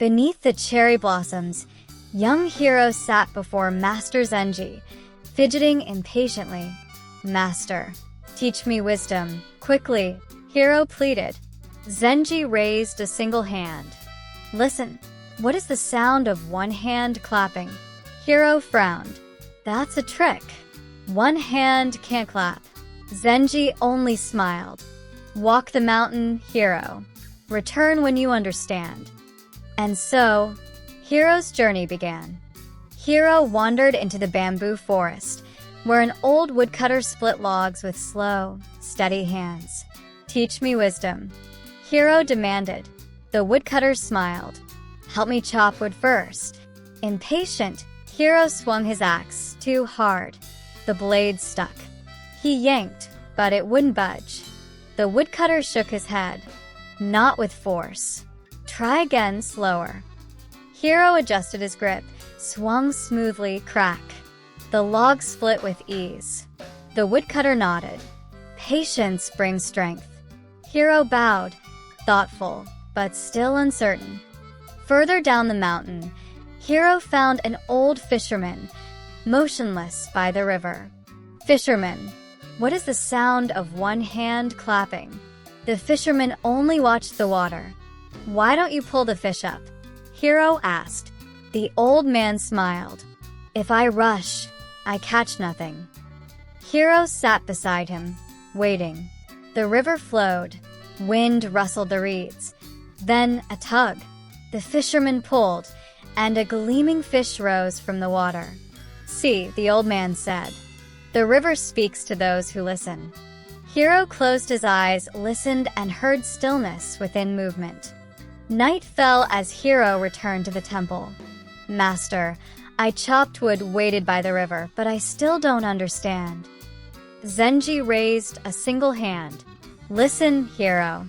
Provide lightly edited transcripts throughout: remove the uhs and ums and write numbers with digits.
Beneath the cherry blossoms, young Hiro sat before Master Zenji, fidgeting impatiently. "Master, teach me wisdom, quickly," Hiro pleaded. Zenji raised a single hand. "Listen, what is the sound of one hand clapping?" Hiro frowned. "That's a trick. One hand can't clap." Zenji only smiled. "Walk the mountain, Hiro. Return when you understand." And so, Hiro's journey began. Hiro wandered into the bamboo forest, where an old woodcutter split logs with slow, steady hands. "Teach me wisdom," Hiro demanded. The woodcutter smiled. "Help me chop wood first." Impatient, Hiro swung his axe too hard. The blade stuck. He yanked, but it wouldn't budge. The woodcutter shook his head. "Not with force. Try again, slower." Hiro adjusted his grip, swung smoothly, crack. The log split with ease. The woodcutter nodded. "Patience brings strength." Hiro bowed, thoughtful, but still uncertain. Further down the mountain, Hiro found an old fisherman, motionless by the river. "Fisherman, what is the sound of one hand clapping?" The fisherman only watched the water. "Why don't you pull the fish up?" Hiro asked. The old man smiled. "If I rush, I catch nothing." Hiro sat beside him, waiting. The river flowed. Wind rustled the reeds. Then a tug. The fisherman pulled, and a gleaming fish rose from the water. "See," the old man said. "The river speaks to those who listen." Hiro closed his eyes, listened, and heard stillness within movement. Night fell as Hiro returned to the temple. "Master, I chopped wood weighted by the river, but I still don't understand." Zenji raised a single hand. "Listen, Hiro."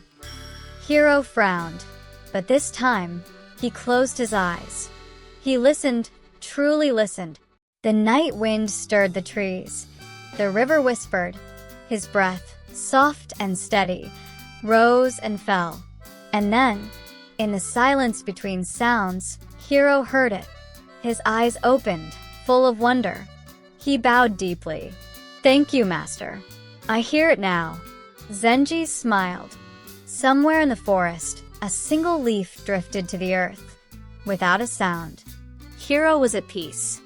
Hiro frowned, but this time, he closed his eyes. He listened, truly listened. The night wind stirred the trees. The river whispered. His breath, soft and steady, rose and fell. And then, in the silence between sounds, Hiro heard it. His eyes opened, full of wonder. He bowed deeply. "Thank you, Master. I hear it now." Zenji smiled. Somewhere in the forest, a single leaf drifted to the earth. Without a sound, Hiro was at peace.